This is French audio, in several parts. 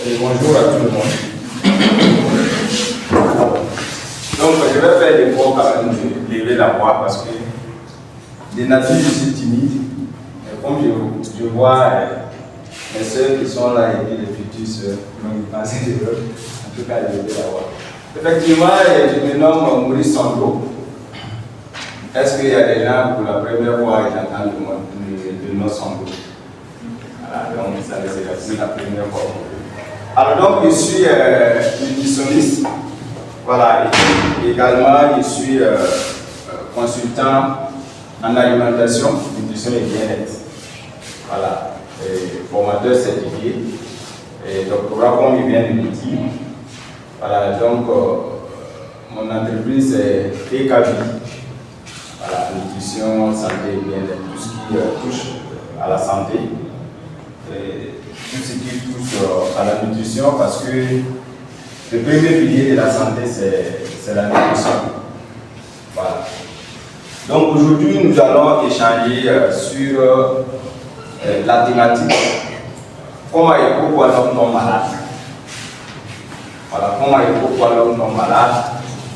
Et bonjour à tout le monde. Donc, je vais faire l'effort quand même de lever la voix parce que de nature, je suis timide. Et comme je vois mes soeurs qui sont là et puis les futures soeurs, donc ils pensent que je veux en tout cas lever la voix. Effectivement, je me nomme Maurice Sando. Est-ce qu'il y a des gens pour la première fois qui entendent le nom Sando? Voilà, donc ça c'est la première fois. Alors donc je suis nutritionniste, voilà, et également je suis consultant en alimentation, nutrition et bien-être, voilà, et formateur certifié, et doctorat comme il vient de le dire. Voilà, donc mon entreprise est EKV, voilà, nutrition, santé et bien-être, tout ce qui touche à la santé. Et tout ce qui touche à la nutrition, parce que le premier pilier de la santé, c'est la nutrition. Voilà. Donc aujourd'hui, nous allons échanger sur la thématique comment et pourquoi l'homme tombe malade. Voilà, comment et pourquoi l'homme tombe malade,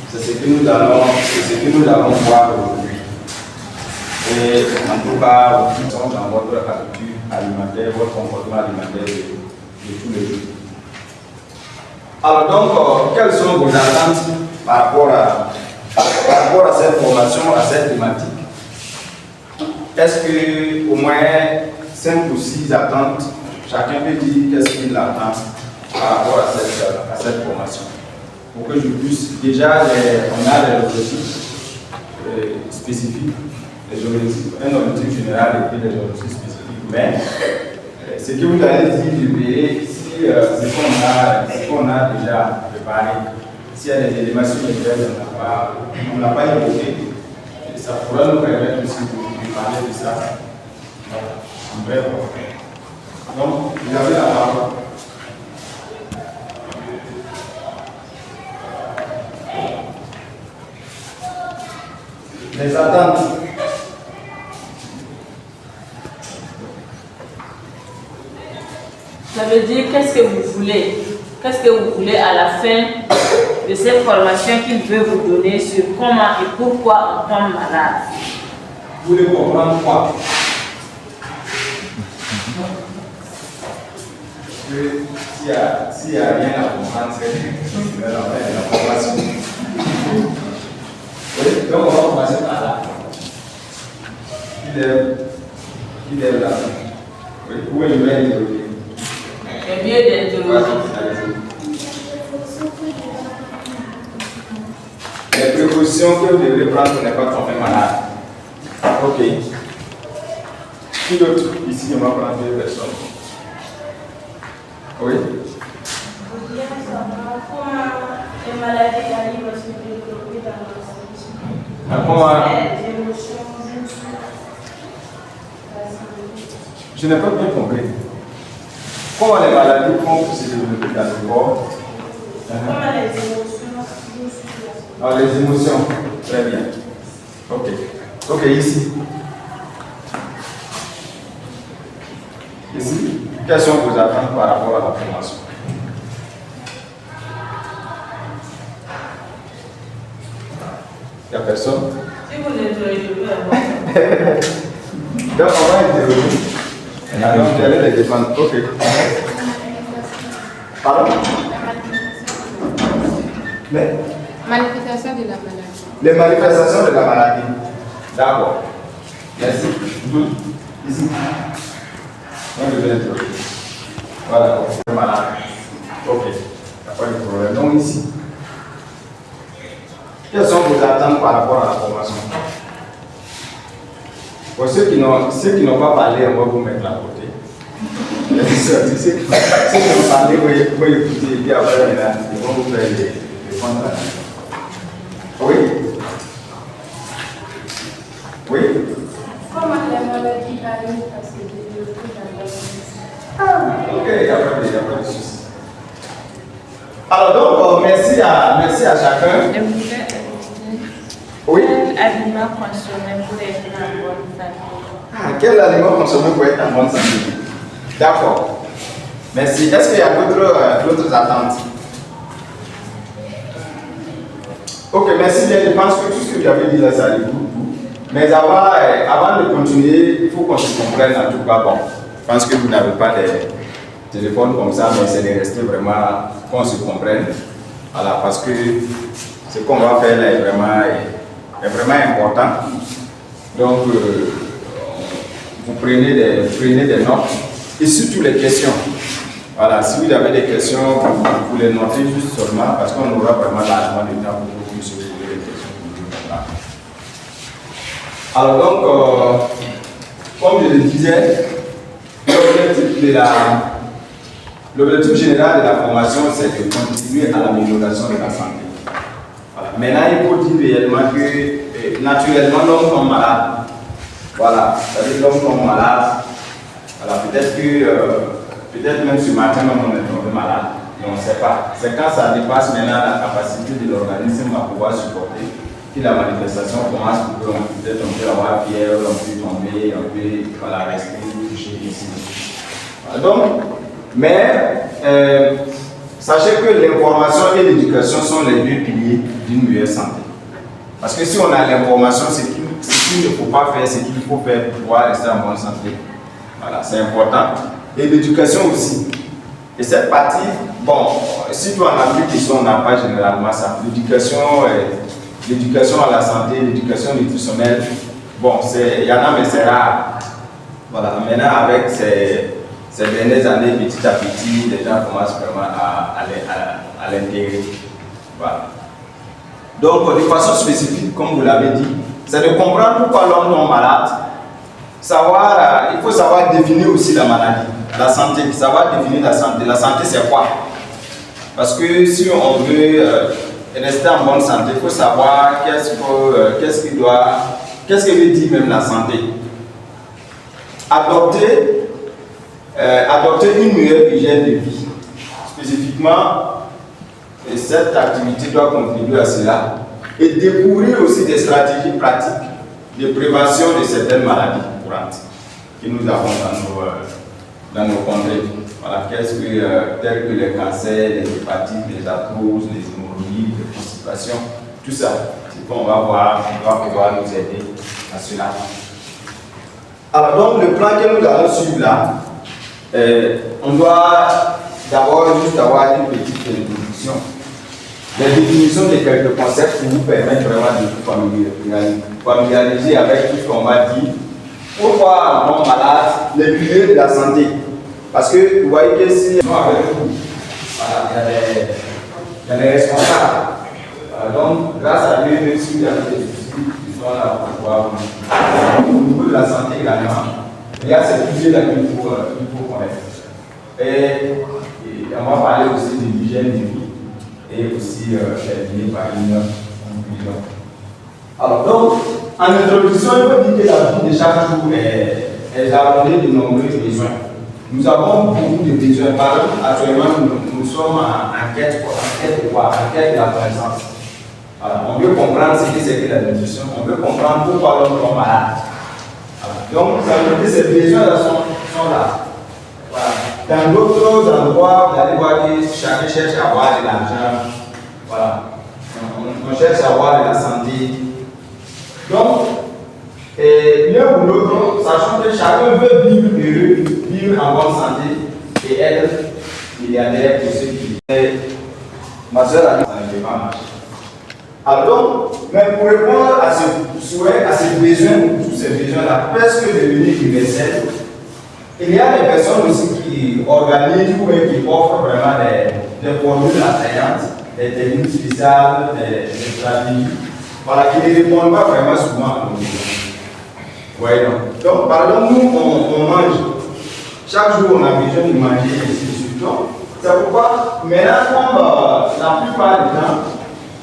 c'est ce que nous allons voir aujourd'hui. Et en tout cas, nous sommes dans votre habitude alimentaire, votre comportement alimentaire de tous les jours. Alors donc, quelles sont vos attentes par rapport à cette formation, à cette thématique? Est-ce que au moins 5 ou 6 attentes, chacun peut dire qu'est-ce qu'il attend par rapport à cette formation? Pour que je puisse, déjà, on a des objectifs spécifiques, un objectif général et puis des objectifs spécifiques. Mais ce que vous allez dire du BE, si ce qu'on a déjà préparé, s'il y a des éléments sur lesquels on n'a pas évoqué, ça pourra nous permettre aussi de parler de ça. En bref. Donc, vous avez la parole. Les attentes. Ça veut dire qu'est-ce que vous voulez? Qu'est-ce que vous voulez à la fin de cette formation qu'il veut vous donner sur comment et pourquoi on tombe malade? Vous voulez comprendre quoi? S'il n'y a rien à comprendre, c'est la formation. Oui, donc on va commencer par là. Qui lève la main? Oui, où est le maître? C'est mieux d'interroger. Les précautions que vous devez prendre pour ne pas tomber malade. Ok. Qui d'autre? Ici, on va prendre 2 personnes. Oui. Vous voulez savoir comment les maladies arrivent à se développer dans notre Comment? les émotions, Je n'ai pas bien compris. Comment les maladies font pour se développer dans le corps? comment les émotions Ah, les émotions. Très bien. Ok. Ok, ici. Ici. Quelles sont vos attentes par rapport à la formation? Il n'y a personne? Si vous n'interrogez pas, Donc, on va interroger. Alors, vous allez les défendre. Ok. Pardon? Mais Manifestation de la maladie. les manifestations de la maladie. D'accord. Merci. Ici. Moi, je vais interroger. Voilà, c'est malade. Ok. Il n'y a pas de problème. Donc, ici. Quelles sont vos attentes par rapport à la formation? Pour ceux qui n'ont pas parlé, on va vous mettre à côté. Ceux qui ont parlé, vous écoutez, et puis après, ils vont vous faire les comptes. Oui? Oui? comment les maladies arrivent à se développer dans notre Ok, il n'y a pas de souci. Alors donc, merci à chacun. Oui? quel aliment consommer pour être en bonne santé? Quel aliment consommer pour être en bonne santé? D'accord. Merci. Est-ce qu'il y a d'autres attentes? Ok, merci bien. Je pense que tout ce que j'avais dit là, ça arrive beaucoup. Mais avant de continuer, il faut qu'on se comprenne en tout cas. Bon, je pense que vous n'avez pas de téléphone comme ça, mais c'est de rester vraiment qu'on se comprenne. Voilà, parce que ce qu'on va faire là est vraiment important. Donc, vous prenez des notes et surtout les questions. Voilà, si vous avez des questions, vous les notez juste seulement parce qu'on aura vraiment largement de temps pour vous se poser les questions. Voilà. Alors donc, comme je le disais, l'objectif général de la formation, c'est de contribuer à l'amélioration de la santé. Voilà. Maintenant, il faut dire réellement que naturellement, l'homme tombe malade. Voilà, c'est-à-dire l'homme tombe malade. Voilà, peut-être même ce matin, on est tombé malade, mais on ne sait pas. C'est quand ça dépasse maintenant la capacité de l'organisme à pouvoir supporter que la manifestation commence pour peut-être on peut avoir fièvre, on peut tomber, on peut voilà, rester touché ici. Voilà, donc, mais sachez que l'information et l'éducation sont les deux piliers d'une meilleure santé. Parce que si on a l'information, ce qu'il ne faut pas faire, c'est qu'il faut faire pour pouvoir rester en bonne santé. Voilà, c'est important. Et l'éducation aussi. Et cette partie, bon, surtout en Afrique, ici, on n'a pas généralement ça. L'éducation à la santé, l'éducation nutritionnelle, bon, il y en a, mais c'est rare. Voilà, maintenant, avec ces dernières années, petit à petit, les gens commencent vraiment à l'intégrer. Voilà. Donc, de façon spécifique, comme vous l'avez dit, c'est de comprendre pourquoi l'homme tombe malade. Il faut savoir définir aussi la maladie, la santé, savoir définir la santé. La santé, c'est quoi? Parce que si on veut rester en bonne santé, il faut savoir qu'est-ce que veut dire même la santé. Adopter une meilleure hygiène de vie. Spécifiquement, cette activité doit contribuer à cela. Et découvrir aussi des stratégies pratiques de prévention de certaines maladies courantes que nous avons dans nos contrées. Voilà, tels que les cancers, les hépatites, les arthroses, les hémorroïdes, les constipations, tout ça. C'est qu'on va pouvoir nous aider à cela. Alors donc le plan que nous allons suivre là, on doit d'abord juste avoir une petite introduction. La définition de quelques concepts pour vous permettre vraiment de vous familiariser avec tout ce qu'on va dire. Pourquoi on est malade, les piliers de la santé? Parce que vous voyez que si on est avec vous, voilà, il y a des responsables. Donc, grâce à Dieu, même si vous avez des soucis, ils sont là pour pouvoir vous. Au niveau de la santé également, il y a ces piliers-là qu'il faut connaître. Et on va parler aussi de l'hygiène de vie. Et aussi terminé par une conclusion. Alors donc, en introduction, il faut dire que la vie de chaque jour est jalonnée de nombreux besoins. Nous avons beaucoup de besoins. Par exemple, actuellement, nous sommes en quête de quoi? En quête de la connaissance. Voilà. On veut comprendre ce que c'est que la nutrition. On veut comprendre pourquoi l'homme tombe malade. Voilà. Donc, ça veut dire que ces besoins-là sont là. Voilà. Dans d'autres endroits, vous allez voir que chacun cherche à avoir de l'argent. Voilà. On cherche à avoir de la santé. Donc, l'un ou l'autre, sachant que chacun veut vivre heureux, vivre en bonne santé et être milliardaire pour ceux qui. Ma soeur a dit que ça ne peut pas marcher. Alors donc, mais pour répondre à ce souhait, à ces besoins, tous ces besoins-là, presque devenus universels, il y a des personnes aussi qui organisent ou qui offrent vraiment des formules attrayantes, des techniques spéciales, des stratégies, voilà, qui ne répondent pas vraiment souvent à nos besoins. Ouais, donc, par exemple, nous, on mange. Chaque jour, on a besoin de manger et ainsi de suite. Donc, c'est pourquoi, maintenant, comme la plupart des temps,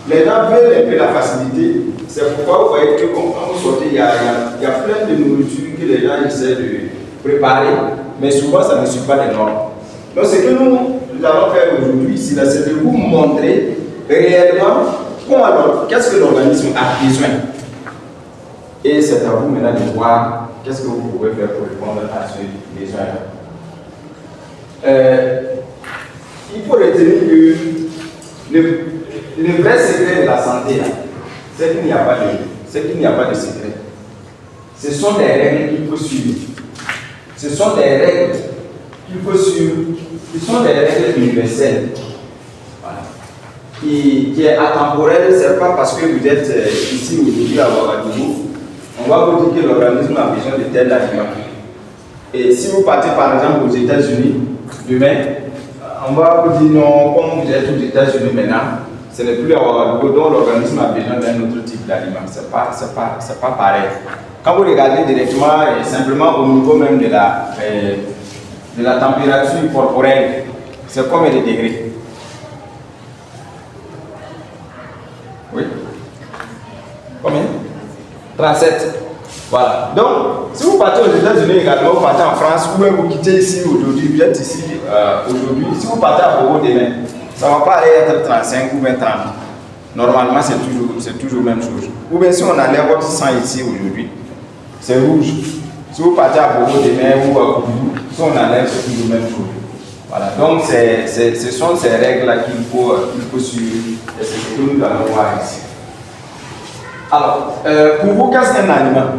les gens veulent un peu la facilité. C'est pourquoi vous voyez que quand vous sortez, il y a plein de nourriture que les gens essaient de préparer, mais souvent ça ne suit pas les normes. Donc ce que nous allons faire aujourd'hui ici, c'est de vous montrer réellement qu'est-ce que l'organisme a besoin. Et c'est à vous maintenant de voir qu'est-ce que vous pouvez faire pour répondre à ce besoin-là. il faut retenir que le vrai secret de la santé, c'est qu'il n'y a pas de secret. Ce sont des règles qu'il faut suivre. Ce sont des règles qu'il faut suivre. Ce sont des règles universelles. Voilà. Qui est atemporelle, ce n'est pas parce que vous êtes ici aujourd'hui à Ouagadougou, on va vous dire que l'organisme a besoin de tel aliment. Et si vous partez par exemple aux États-Unis, demain, on va vous dire non, comme vous êtes aux États-Unis maintenant, ce n'est plus à Ouagadougou, donc l'organisme a besoin d'un autre type d'aliment. Ce n'est pas pareil. Quand vous regardez directement et simplement au niveau même de la température corporelle, c'est combien de degrés? Oui. Combien? 37. Voilà. Donc, si vous partez aux États-Unis également, vous partez en France, ou même vous quittez ici aujourd'hui, vous êtes ici aujourd'hui, si vous partez à Bogo demain, ça ne va pas aller être 35 ou 20, 30. Normalement, c'est toujours la même chose. Ou bien si on enlève votre sang ici aujourd'hui, c'est rouge. Si vous partez à Bogo demain ou à Koudou, si on enlève, c'est toujours la même chose. Voilà. Donc, ce sont ces règles-là qu'il faut suivre. Et c'est ce que nous allons voir ici. Alors, pour vous, qu'est-ce qu'un aliment?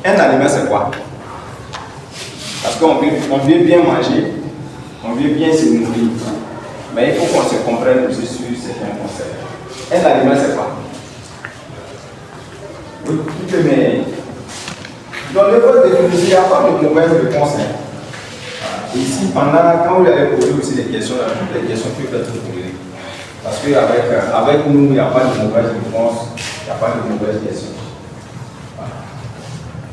Un aliment, c'est quoi? Parce qu'on veut bien manger, on veut bien se nourrir. Mais il faut qu'on se comprenne aussi sur certains concepts. Un aliment, c'est quoi? Oui, mais dans le votre définition, il n'y a pas de mauvaise réponse. Et ici, quand vous allez poser aussi des questions, toutes les questions peuvent être posées. Parce qu'avec nous, il n'y a pas de mauvaise réponse, il n'y a pas de mauvaise question.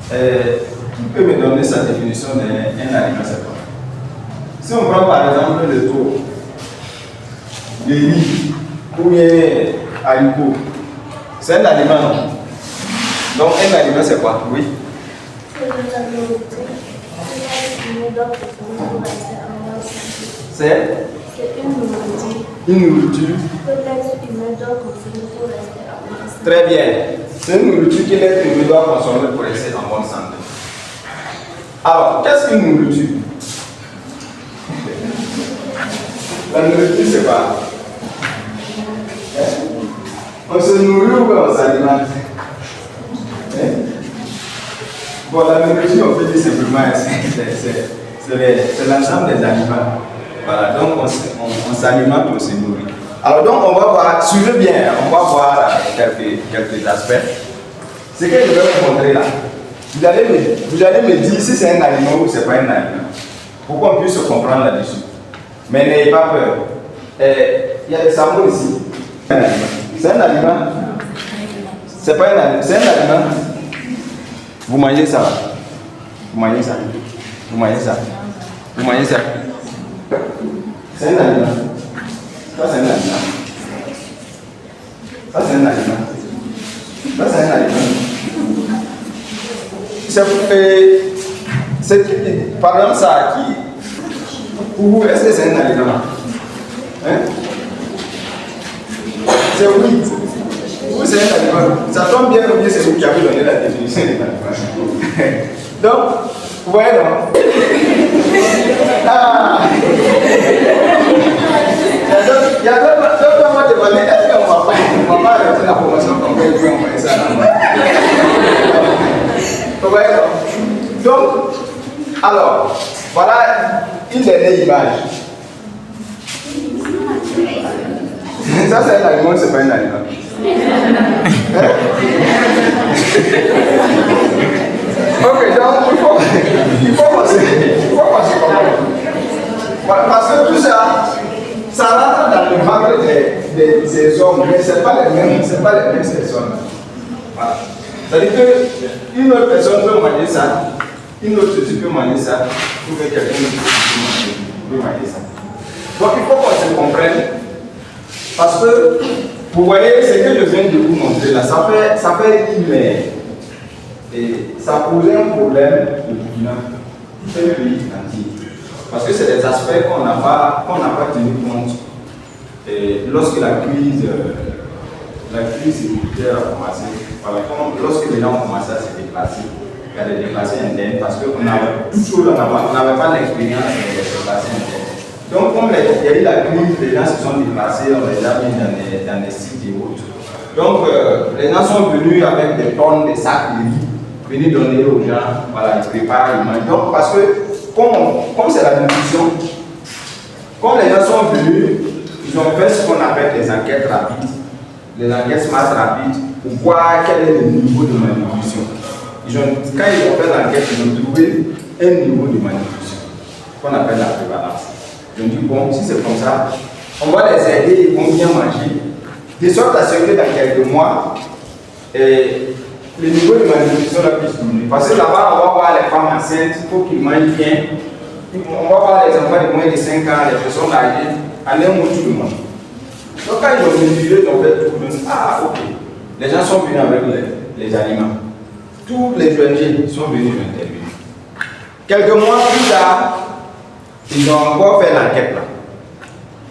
Qui peut me donner sa définition d'un aliment, c'est quoi? Si on prend par exemple le taux, le riz ou bien haricot, c'est un aliment, non? Donc un aliment, c'est quoi? Oui. C'est une nourriture. Très bien. C'est une nourriture que l'être humain doit consommer pour rester en bonne santé. Alors, qu'est-ce qu'une nourriture? La nourriture, c'est quoi? On se nourrit ou on s'alimente? Bon, la nourriture, on peut dire simplement, c'est l'ensemble des aliments. Voilà, donc on s'alimente, on se nourrit. Alors donc on va voir, suivez bien, on va voir quelques aspects. Ce que je vais vous montrer là, vous allez me dire si c'est un aliment ou c'est pas un aliment. Pour qu'on puisse se comprendre là-dessus. Mais n'ayez pas peur. Il y a des saumons ici. C'est un aliment. C'est pas un aliment. C'est un aliment. Vous mangez ça. Vous mangez ça. Vous mangez ça. Vous mangez ça. C'est un aliment. Ça c'est un aliment. Ça c'est un aliment. Ça c'est un aliment. C'est par exemple ça qui. Pour vous, est-ce que c'est un aliment? Hein? C'est oui. Vous c'est un aliment. Ça tombe bien ou bien c'est vous qui avez donné la définition de l'aliment. Donc, vous voyez non? Ah! Il y a d'autres mots de demander, est-ce qu'on ne va pas arrêter la formation comme on peut envoyer ça là-bas? Vous voyez non? Donc, alors, voilà une dernière image. Ça c'est un aliment, c'est pas un aliment. Hein? Ok, donc il faut qu'on se comprenne. Voilà, parce que tout ça, ça rentre dans le ventre des hommes, mais ce n'est pas les mêmes personnes. Voilà. C'est-à-dire qu'une autre personne peut manger ça, une autre aussi peut manger ça, ou que quelqu'un peut manger ça. Donc il faut qu'on se comprenne, parce que vous voyez ce que je viens de vous montrer là, ça fait rire, mais ça pose un problème au Burkina, c'est le pays entier. Parce que c'est des aspects qu'on n'a pas tenu compte lorsque la crise sécuritaire a commencé. Voilà, lorsque les gens ont commencé à se déplacer, il y a des déplacés internes parce qu'on avait toujours, on n'avait pas l'expérience des déplacés internes. Donc, comme il y a eu la crise, les gens se sont déplacés, on les a mis dans les sites et autres. Donc, les gens sont venus avec des tonnes, des sacs de riz, venir donner aux gens, voilà, ils préparent, ils mangent. Donc, parce que, comme c'est la nutrition, comme les gens sont venus, ils ont fait ce qu'on appelle des enquêtes rapides, les enquêtes smart rapides, pour voir quel est le niveau de malnutrition. Quand ils ont fait l'enquête, ils ont trouvé un niveau de malnutrition, qu'on appelle la prévalence. Ils ont dit, bon, si c'est comme ça, on va les aider, ils vont bien manger, de sorte à ce que dans quelques mois, le niveau de malnutrition là puisse diminuer. Parce que là-bas, on va voir les femmes enceintes, il faut qu'ils mangent bien. On va voir les enfants de moins de 5 ans, les personnes âgées, aller au tout le monde. Donc quand ils ont mesuré, ils ont fait tout le monde. Ah, ok. Les gens sont venus avec les aliments. Tous les ONG sont venus intervenir. Quelques mois plus tard, ils ont encore fait l'enquête là.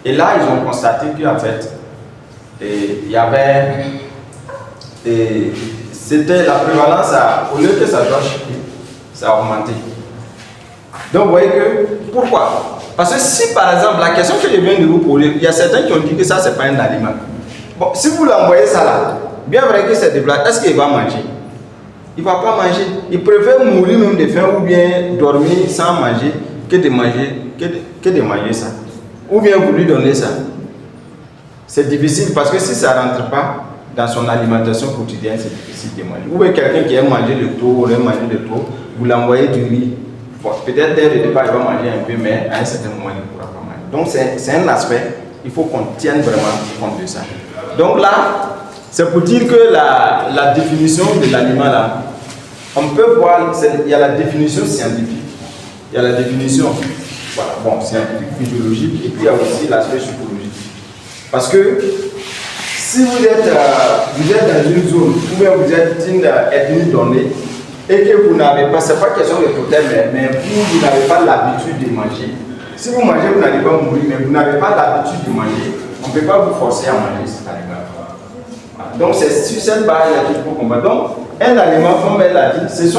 Et là, ils ont constaté qu'en fait, il y avait. C'était la prévalence, au lieu que ça doit chuter, ça a augmenté. Donc vous voyez que, pourquoi? Parce que si par exemple, la question que je viens de vous poser, il y a certains qui ont dit que ça c'est pas un aliment. Bon, si vous l'envoyez ça là, bien vrai que c'est déplacé, est-ce qu'il va manger? Il ne va pas manger. Il préfère mourir même de faim ou bien dormir sans manger que de manger ça. Ou bien vous lui donnez ça. C'est difficile parce que si ça ne rentre pas dans son alimentation quotidienne, c'est difficile de manger. Ou bien quelqu'un qui aime manger le taux, vous l'envoyez du riz. Bon, peut-être dès le départ, il va manger un peu, mais à un certain moment, il ne pourra pas manger. Donc c'est un aspect, il faut qu'on tienne vraiment compte de ça. Donc là, c'est pour dire que la définition de l'aliment là, on peut voir, il y a la définition scientifique, il y a la définition scientifique, physiologique, et puis il y a aussi l'aspect psychologique. Parce que si vous êtes dans une zone où vous êtes une ethnie donnée et que vous n'avez pas, c'est pas question de totem, mais vous n'avez pas l'habitude de manger. Si vous mangez, vous n'allez pas mourir, mais vous n'avez pas l'habitude de manger, on ne peut pas vous forcer à manger cet aliment. Donc c'est sur cette base qu'il faut combattre. Donc un aliment, comme elle l'a dit, c'est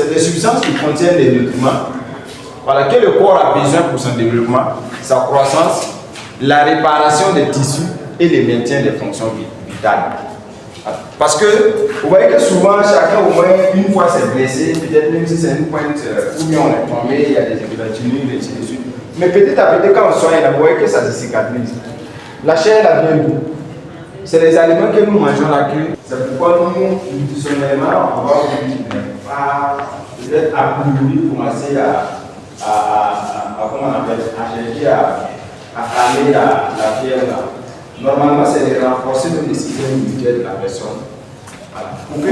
des substances qui contiennent des nutriments, voilà, que le corps a besoin pour son développement, sa croissance, la réparation des tissus et le maintien des fonctions vitales. Parce que vous voyez que souvent, chacun au moins une fois s'est blessé, peut-être même si c'est une pointe, ou bien on est tombé, il y a des égratignures, et ainsi de suite. Mais petit à petit, quand on soigne, vous voyez que ça se cicatrise. La chair, elle vient d'où? C'est les aliments que nous mangeons là que c'est pourquoi nous, nutritionnellement, on va peut-être appuyer, commencer comment on appelle, à chercher à calmer la fièvre là. Normalement, c'est de renforcer le système immunitaire de la personne. Voilà.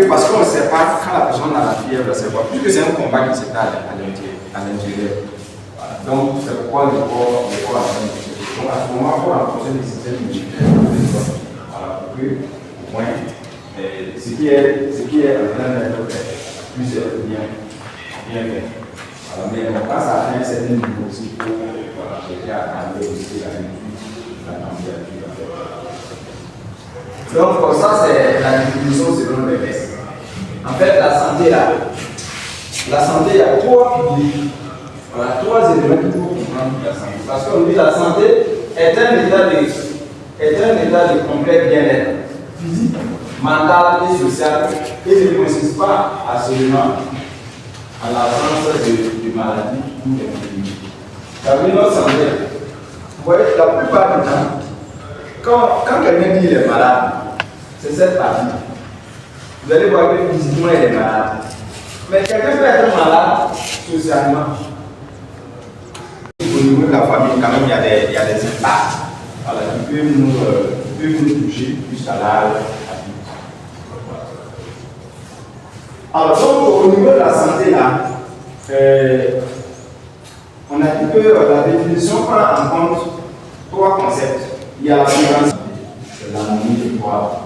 Parce qu'on ne sait pas quand la personne a la fièvre, c'est quoi. Puisque c'est un combat qui s'étale à l'intérieur. Voilà. Donc, c'est pourquoi le corps a besoin de ça. Donc, à ce moment, il faut renforcer le système immunitaire. Voilà. Pour que, au moins, ce qui est en train d'être fait puisse être bien fait. Voilà. Mais quand ça atteint un certain niveau aussi, il faut chercher à calmer aussi la température. Donc, ça, c'est la définition selon les restes. En fait, la santé, il y a trois piliers. Voilà, trois éléments qu'il faut comprendre de la santé. Parce qu'on dit que la santé est un état de complet bien-être physique, mental et social et ne consiste pas seulement à l'absence de maladies ou d'infirmités. Ça veut dire notre santé. Vous voyez, la plupart du temps, quand quelqu'un dit qu'il est malade, c'est cette partie. Vous allez voir que physiquement il est malade. Mais quelqu'un peut être malade socialement. Au niveau de la famille, quand même, il y a des impacts qui peuvent nous toucher jusqu'à l'âge adulte. Alors, donc, au niveau de la santé, là, on a dit que la définition prend en compte trois concepts. Il y a la prévention, c'est l'harmonie des corps.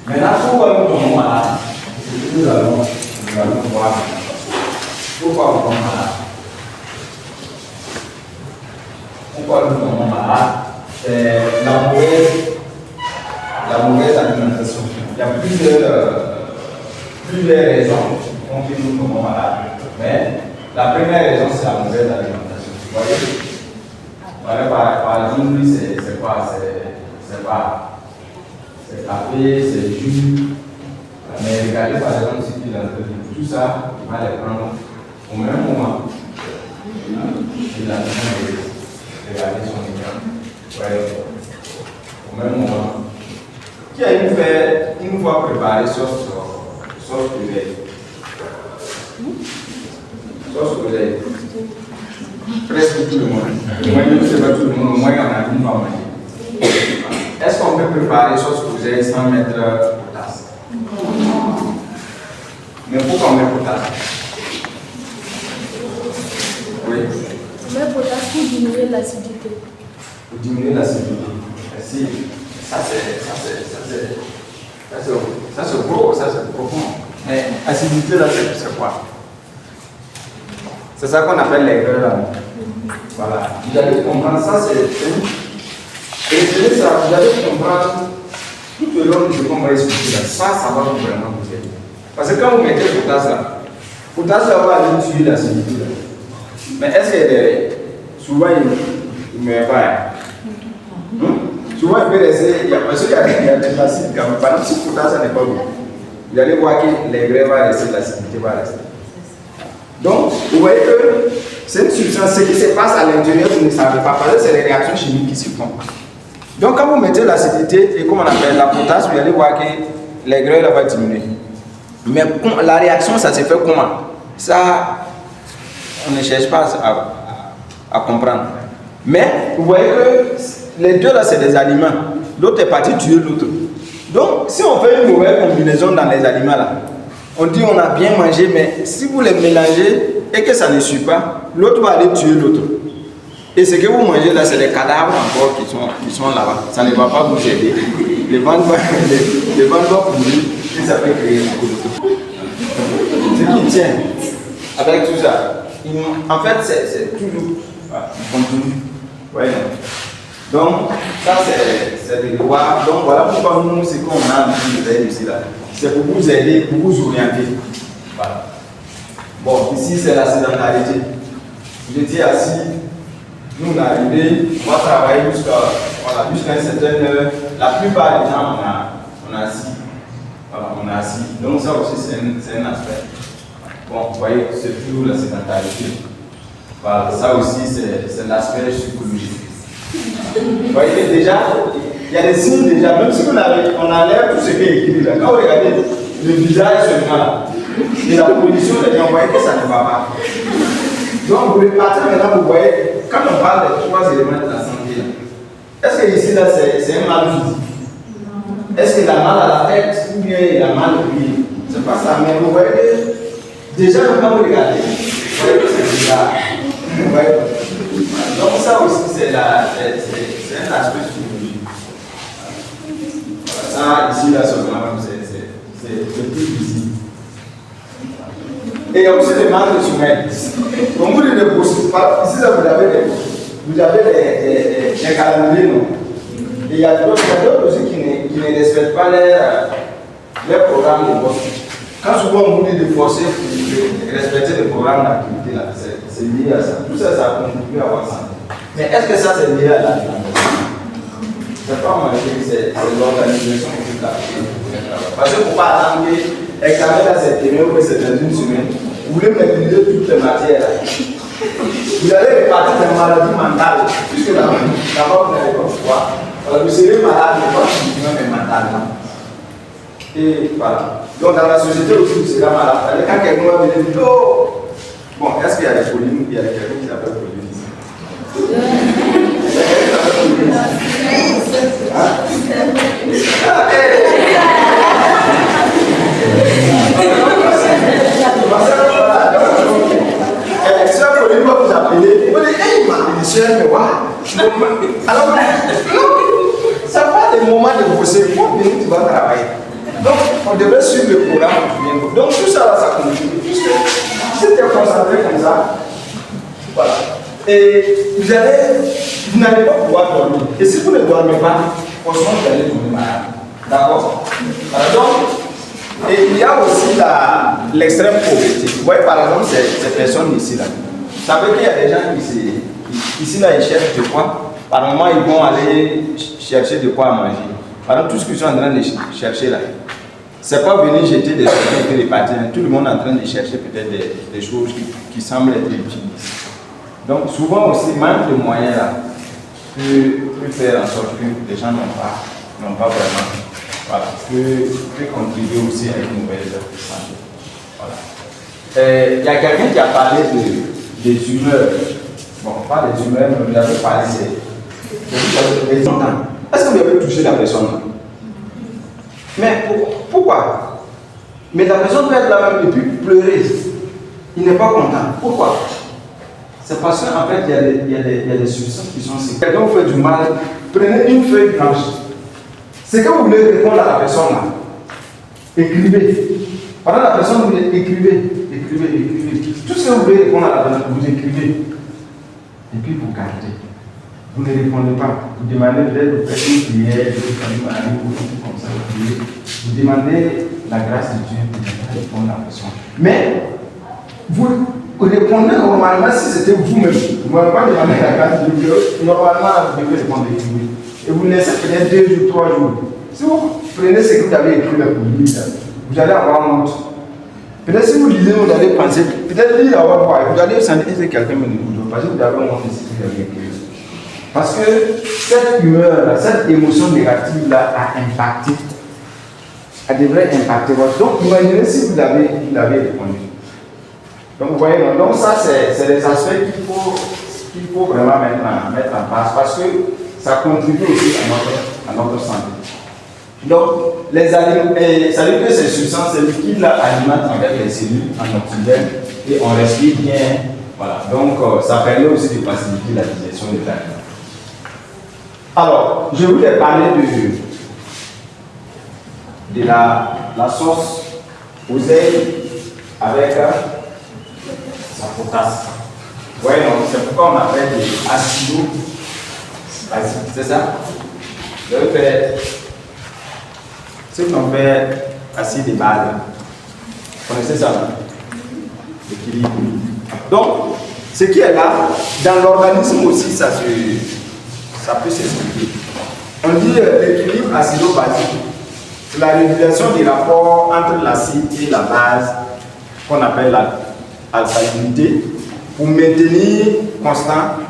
Maintenant, pourquoi nous tombons malades? Nous allons voir pourquoi nous tombons malades. Pourquoi nous tombons malades? C'est la mauvaise alimentation. Il y a plusieurs raisons qui font que nous tombons malades. Mais La première raison, c'est la mauvaise alimentation. Vous voyez? Voilà, par exemple, c'est quoi? C'est café, c'est jus. Mais regardez par exemple ce qu'il a dit. Tout ça, il va les prendre au même moment. Il a besoin de regarder son écran. Ouais. Au même moment. Qui a une fois préparé sauce poulet? Sauce poulet. Presque tout le monde. Moi, je ne sais pas tout le monde, au moins il y en a une fois mangé. Est-ce qu'on peut préparer sauce poulet sans mettre potasse? Mais pourquoi on met potasse? Oui. On met potasse pour diminuer l'acidité. Pour diminuer l'acidité. Si, ça c'est gros, ça c'est profond. Mais l'acidité là, c'est quoi? C'est ça qu'on appelle les grains là. Voilà. Vous allez comprendre ça, et ça, vous allez comprendre tout le long de ce qu'on va expliquer là. Ça va vraiment vous aider. Parce que quand vous mettez potasse là va aller tuer l'acidité là. Mais est-ce que souvent il ne met pas? Souvent il peut rester, il y a de l'acide quand même. Par exemple, si potasse n'est pas bon, vous allez voir que les grains vont rester, l'acidité va rester. Donc, vous voyez que c'est une substance, ce qui se passe à l'intérieur, vous ne savez pas, parce que c'est les réactions chimiques qui se font. Donc, quand vous mettez l'acidité et comme on appelle la potasse, vous allez voir que les grains là vont diminuer. Mais la réaction, ça se fait comment? Ça, on ne cherche pas à comprendre. Mais, vous voyez que les deux là, c'est des aliments. L'autre est parti tuer l'autre. Donc, si on fait une mauvaise combinaison dans les aliments là, on dit on a bien mangé, mais si vous les mélangez et que ça ne suit pas, l'autre va aller tuer l'autre. Et ce que vous mangez là, c'est des cadavres encore qui sont là-bas. Ça ne va pas vous aider. Les ventres vont pourrir et ça peut créer beaucoup d'autres. Ce qui tient avec tout ça, en fait, c'est toujours continu. Ouais. Donc, ça c'est des devoirs. Donc, voilà pourquoi nous, ce qu'on a envie de faire ici là. C'est pour vous aider, pour vous orienter. Voilà. Bon, ici c'est la sédentarité. Vous étiez assis, nous on est arrivé, on va travailler jusqu'à une certaine heure. La plupart des gens, on est assis. Voilà, on est assis. Donc ça aussi c'est un aspect. Bon, vous voyez, c'est toujours la sédentarité. Voilà, ça aussi c'est l'aspect psychologique. Vous voyez déjà, il y a des signes déjà, même si on enlève tout ce qui est écrit là. Quand vous regardez le visage seulement là, et la position des gens, vous voyez que ça ne va pas. Donc vous repartez maintenant, vous voyez, quand on parle des trois éléments de la santé, est-ce que ici là c'est un mal physique? Est-ce qu'il a mal à la tête ou bien il a mal au pied? C'est pas ça, mais vous voyez que déjà quand vous regardez, vous voyez que c'est bizarre. Vous voyez? Donc ça aussi c'est un aspect psychologique. Ça ici là seulement c'est plus visible. Et il y a aussi des manques de sommeil. Comme vous dites, ici là vous avez des calendriers, non? Et il y a d'autres aussi qui ne respectent pas les programmes de boss. Quand souvent on vous dit de forcer pour respecter les programmes d'activité là, c'est lié à ça. Tout ça, ça contribue à votre santé. Mais est-ce que ça c'est lié à l'alimentation? C'est pas moi, c'est l'organisation qui est là. Parce que pour pas attendre que l'examen là c'est terminé ou que c'est dans une semaine, vous voulez maîtriser toutes les matières là. Vous allez répartir des maladies mentales, puisque là-bas vous n'allez pas pouvoir. Vous serez malade, mais pas physiquement mais mentalement. Et voilà. Donc dans la société aussi, vous serez malade. Quand quelqu'un va venir dire, oh! Bon, est-ce qu'il y a des polémiques? Il y a quelqu'un qui s'appelle polémique. Si un polémique va vous appeler, vous dites, hey, ma soeur, mais what? Alors, ça pas des moments de bosser. Combien minutes tu vas travailler? Donc, on devrait suivre le programme. Donc, tout ça, là, ça contribue. Puisque si tu es concentré comme ça, voilà. Et vous n'allez pas pouvoir dormir. Et si vous ne dormez pas, franchement, vous allez tomber malade. D'accord? Alors, donc, Et il y a aussi l'extrême pauvreté. Vous voyez par exemple ces personnes ici là. Vous savez qu'il y a des gens ici là, ils cherchent de quoi. Par moment, ils vont aller chercher de quoi à manger. Par exemple, tout ce qu'ils sont en train de chercher là, c'est pas venir jeter des choses et puis repartir. Tout le monde est en train de chercher peut-être des choses qui semblent être utiles. Donc souvent aussi, manque de moyens là peut faire en sorte que les gens n'ont pas vraiment. Voilà, peut contribuer aussi à une nouvelle santé. Voilà. Il y a quelqu'un qui a parlé des humeurs. Bon, pas des humeurs, mais vous avez parlé des gens. Est-ce que vous avez touché la personne? Mais pourquoi? Mais la personne peut être là même et puis pleurer. Il n'est pas content. Pourquoi? C'est parce qu'en fait, il y a des substances qui sont sécrétées. Quelqu'un vous fait du mal, prenez une feuille blanche. C'est que vous voulez répondre à la personne là. Écrivez. Pendant la personne, vous écrivez. Tout ce que vous voulez répondre à la personne, vous écrivez. Et puis vous gardez. Vous ne répondez pas. Vous demandez peut-être de faire une prière, ou comme ça. Vous demandez la grâce de Dieu pour répondre à la personne. Mais vous répondez normalement si c'était vous-même. Vous n'avez pas demandé la grâce de Dieu. Normalement, vous devez répondre écrivez. Et vous laissez peut-être 2 jours, 3 jours. Si vous prenez ce que vous avez écrit là pour lire, vous allez avoir honte. Peut-être si vous lisez, vous allez penser, peut-être lire à votre voix, vous allez sentir que quelqu'un me dit, parce que vous avez honte de ce que vous avez écrit. Parce que cette humeur, cette émotion négative là a impacté, elle devrait impacter votre. Donc imaginez si vous l'avez répondu. Donc vous voyez, donc ça c'est les aspects qu'il faut vraiment mettre en place parce que ça contribue aussi à notre santé. Donc, ça veut dire que ces substances liquides là alimentent en fait les cellules en oxygène et on respire bien. Voilà. Donc, ça permet aussi de faciliter la digestion des aliments. Alors, je voulais parler de la sauce oseille avec sa potasse. Oui, donc c'est pourquoi on appelle des acido. C'est ça? Je vais faire ce qu'on fait acide et base. Vous connaissez ça? L'équilibre. Donc, ce qui est là, dans l'organisme aussi, ça peut s'expliquer. On dit l'équilibre acido-basique. C'est la régulation des rapports entre l'acide et la base qu'on appelle l'alcalinité pour maintenir constant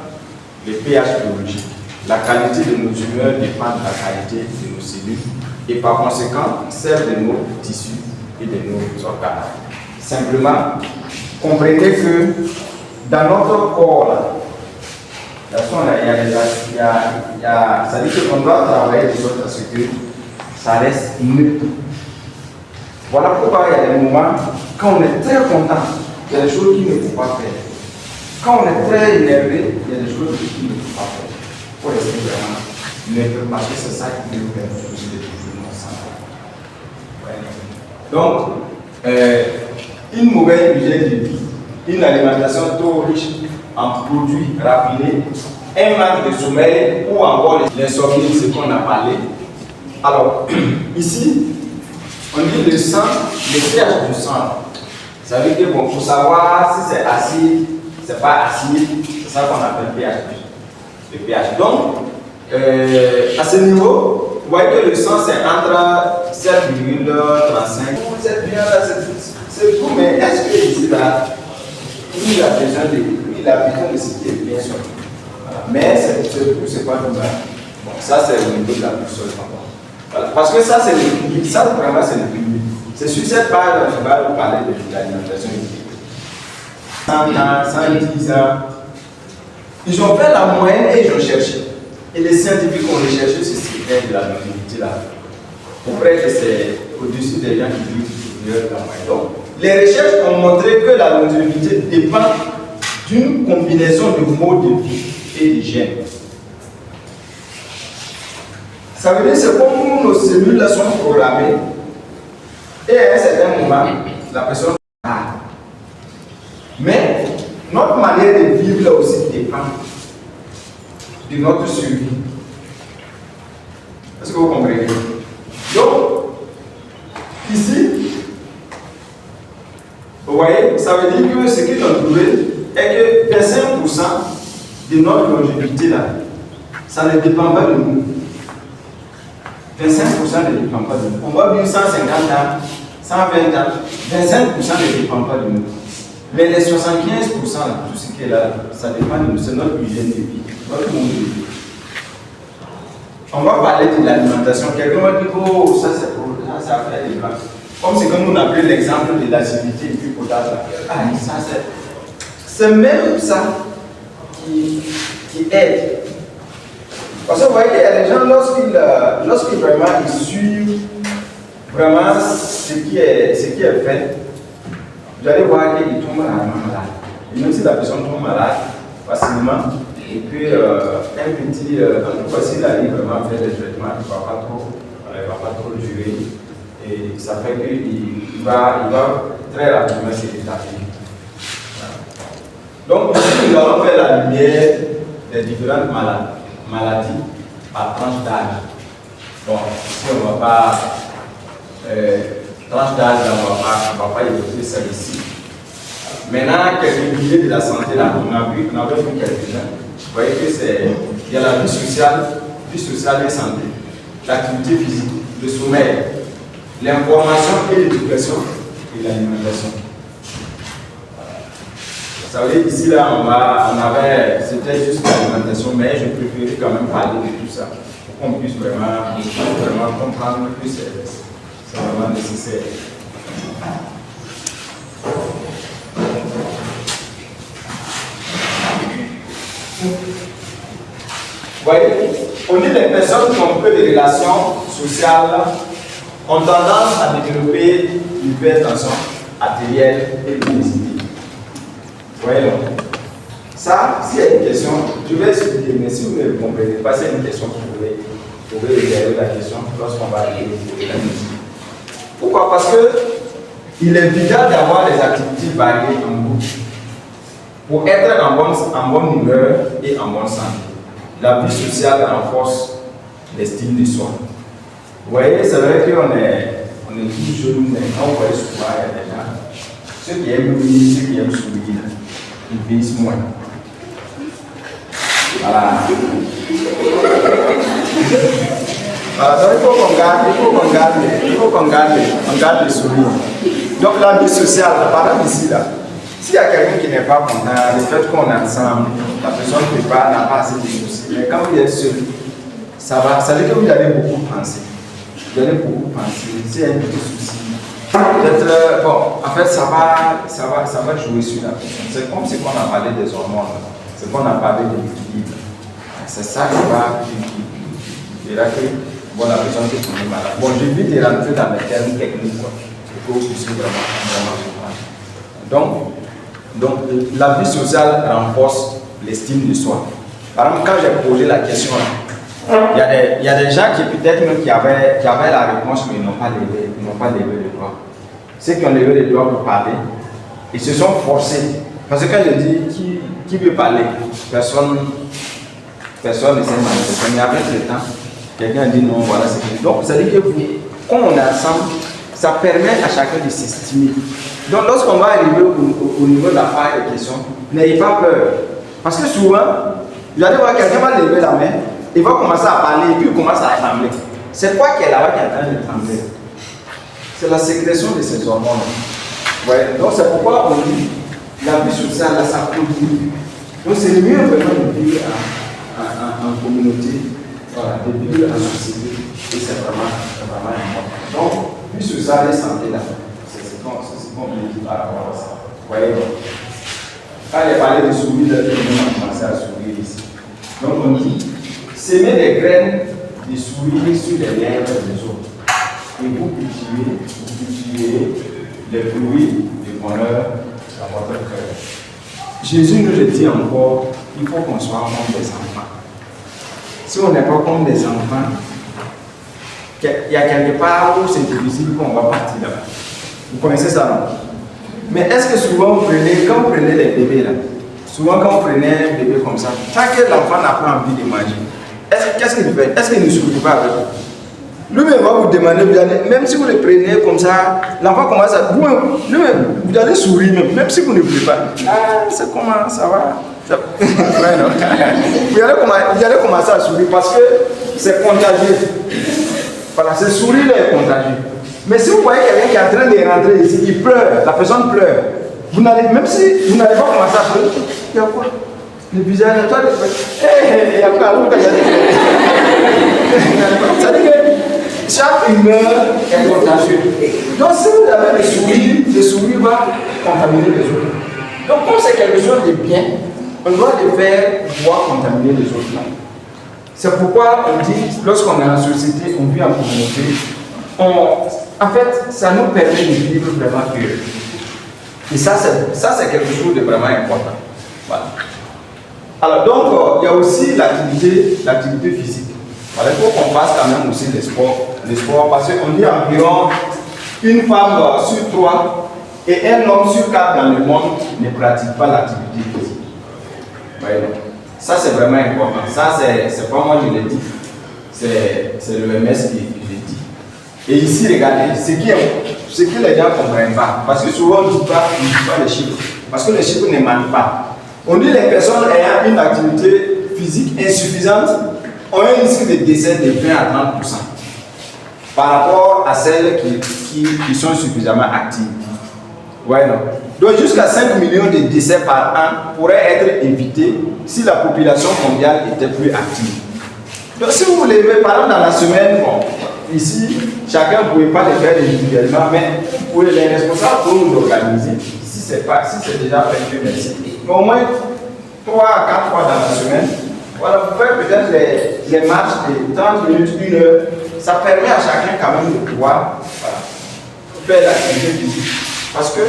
le pH biologique. La qualité de nos humeurs dépend de la qualité de nos cellules et par conséquent celle de nos tissus et de nos organes. Simplement, comprenez que dans notre corps, ça dit qu'on doit travailler de sorte à ce que ça reste neutre. Voilà pourquoi il y a des moments, quand on est très content, il y a des choses qu'il ne faut pas faire. Quand on est très énervé, il y a des choses qu'il ne faut pas faire. Il faut rester vraiment neutre parce que c'est ça qui nous permet de toujours notre santé. Donc, une mauvaise hygiène de vie, une alimentation trop riche en produits raffinés, un manque de sommeil ou encore l'insomnie, ce qu'on a parlé. Alors, ici, on dit le sang, le pH du sang. Ça veut dire qu'il faut savoir si c'est acide, c'est pas acide, c'est ça qu'on appelle pH. Le pH. Donc, à ce niveau, vous voyez que le sang c'est entre 7,35. Cette bien là, c'est tout, mais est-ce que ici là, il a besoin de ce qui est bien sûr. Voilà. Mais c'est pas tout mal. Bon, ça c'est au niveau de la boussole. Voilà. Parce que ça c'est l'équilibre, ça vraiment c'est l'équilibre. C'est sur cette base dont je vais vous parler de l'alimentation équilibrée. 110 ans, ils ont fait la moyenne et ils ont cherché. Et les scientifiques ont recherché ce critère de la longévité là. Pour vrai que c'est au-dessus des gens qui vivent supérieur de la moyenne. Donc, les recherches ont montré que la longévité dépend d'une combinaison de modes de vie et d'hygiène. Ça veut dire que c'est comme nos cellules là sont programmées et à un certain moment, la personne parle. Mais notre manière de vivre là aussi dépend de notre survie. Est-ce que vous comprenez? Donc, ici, Vous voyez, ça veut dire que ce qu'ils ont trouvé est que 25% de notre longévité là, ça ne dépend pas de nous. 25% ne dépend pas de nous. On va vivre 150 ans, 120 ans, 25% ne dépend pas de nous. Mais les 75%, tout ce qui est là, ça dépend de nous. C'est notre hygiène de vie, notre monde de vie. On va parler de l'alimentation. Quelqu'un va dire, oh, ça c'est pour ça, ça fait des blancs. Comme c'est comme on a pris l'exemple de l'acidité et du potage. Ah, ça c'est même ça qui aide. Parce que vous voyez, il y a des gens, lorsqu'ils vraiment ils suivent vraiment ce qui est fait, vous allez voir qu'ils tombent malade. Et même si la personne tombe malade facilement, et puis un petit, en tout cas s'il arrive vraiment à faire des traitements, il ne va pas trop durer. Et ça fait qu'il va très rapidement se rétablir. Donc ici, nous allons faire la lumière des différentes maladies par tranche d'âge. Bon, ici on ne va pas tranche d'âge, on ne va pas évoquer ça ici. Maintenant, quelques piliers de la santé, là, on avait vu quelques-uns. Vous voyez que il y a la vie sociale et santé, l'activité physique, le sommeil, l'information et l'éducation et l'alimentation. Ça veut dire qu'ici, là, c'était juste l'alimentation, mais je préférais quand même parler de tout ça, pour qu'on puisse vraiment comprendre que c'est vraiment nécessaire. Vous voyez, on dit les personnes qui ont peu de relations sociales ont tendance à développer l'hypertension artérielle et l'obésité. Vous voyez donc. Ça, s'il y a une question, je vais expliquer, mais si vous ne le comprenez pas, c'est une question que vous pouvez regarder la question lorsqu'on va aller la musique. Pourquoi? Parce qu'il est vital d'avoir des activités variées en groupe pour être en bonne humeur et en bonne santé. La vie sociale renforce l'estime de soi. Vous voyez, c'est vrai qu'on est tous jeunes, mais quand vous voyez souvent, il y a des gens, ceux qui aiment rire, ceux qui aiment sourire, ils vieillissent moins. Voilà. Voilà, donc il faut qu'on garde le sourire. Donc la vie sociale, par exemple ici, là, s'il y a quelqu'un qui n'est pas content, le fait qu'on est ensemble, la personne ne peut pas, n'a pas assez de soucis. Mais quand vous êtes seul, ça veut dire que vous allez beaucoup penser. Vous allez beaucoup penser. S'il y a un petit souci, peut-être, bon, en fait, ça va jouer sur la personne. C'est comme ce qu'on a parlé des hormones, c'est qu'on a parlé de l'équilibre. C'est ça qui va dire que bon, la personne qui est malade. Bon, je vais te rentrer dans les termes techniques, quoi, pour que vous puissiez vraiment comprendre. Donc, la vie sociale renforce l'estime de soi. Par exemple, quand j'ai posé la question, il y a des gens qui peut-être même qui avaient la réponse, mais ils n'ont pas levé le doigt. Ceux qui ont levé le doigt pour parler, ils se sont forcés. Parce que quand je dis qui veut parler, personne ne s'est manifesté. Mais avec le temps, quelqu'un a dit non, voilà c'est fini. Donc, ça veut dire que quand on est ensemble, ça permet à chacun de s'estimer. Donc, lorsqu'on va arriver au niveau de la part de questions, n'ayez pas peur. Parce que souvent, vous allez voir quelqu'un va lever la main, il va commencer à parler et puis il commence à trembler. C'est quoi qui est là-bas qui est en train de trembler? C'est la sécrétion de ces hormones. Ouais. Donc, c'est pourquoi on dit la vie sociale, ça produit. Donc, c'est mieux vraiment de vivre en communauté, voilà, de vivre en société. Et c'est vraiment important. Donc, vie sociale et santé, là, c'est qu'on dit par rapport à ça. Vous voyez, quand il est parlé de sourire, là, tout le monde a commencé à sourire ici. Donc, on dit semer des graines de sourire sur les lèvres des autres. Et vous cultivez les fruits du bonheur dans votre cœur. Jésus nous le dit encore, il faut qu'on soit comme des enfants. Si on n'est pas comme des enfants, il y a quelque part où c'est difficile qu'on va partir là-bas. Vous connaissez ça, non? Mais est-ce que souvent quand vous prenez les bébés là, souvent quand vous prenez un bébé comme ça, tant que l'enfant n'a pas envie de manger, qu'est-ce qu'il fait? Est-ce qu'il ne sourit pas avec vous? Lui-même va vous demander, même si vous le prenez comme ça, l'enfant commence à... Lui-même, vous allez sourire même si vous ne voulez pas. Ah, c'est comment, ça va ouais, non. Vous allez commencer à sourire parce que c'est contagieux. Voilà, ce sourire est contagieux. Mais si vous voyez quelqu'un qui est en train de rentrer ici, il pleure, la personne pleure, même si vous n'allez pas commencer à pleurer, il y a quoi? Le visage, toi, il y a quoi? Ça dit que chaque humeur est contagieuse. Donc si vous avez le sourire va contaminer les autres. Donc quand c'est quelque chose de bien, on doit le faire pouvoir contaminer les autres. C'est pourquoi on dit, lorsqu'on est en société, on vit en communauté, en fait, ça nous permet de vivre vraiment heureux. Et ça c'est quelque chose de vraiment important. Voilà. Alors donc, il y a aussi l'activité physique. Voilà, il faut qu'on fasse quand même aussi les sports, parce qu'on dit environ une femme sur 3 et un homme sur 4 dans le monde ne pratique pas l'activité physique. Voyez, ça c'est vraiment important. Ça c'est pas moi qui le dis, c'est l'OMS qui le dit. Et ici, regardez, ce que les gens ne comprennent pas, parce que souvent on ne dit pas les chiffres, parce que les chiffres ne mentent pas. On dit les personnes ayant une activité physique insuffisante ont un risque de décès de 20 à 30% par rapport à celles qui sont suffisamment actives. Ouais, non. Donc jusqu'à 5 millions de décès par an pourraient être évités si la population mondiale était plus active. Donc si vous voulez, par exemple dans la semaine, bon, ici, chacun ne pouvait pas le faire individuellement, mais pour les responsables pour nous organiser, si c'est déjà fait, merci. Mais au moins 3 à 4 fois dans la semaine, voilà, vous faites peut-être les marches de 30 minutes, 1 heure. Ça permet à chacun quand même de pouvoir faire l'activité physique. Parce que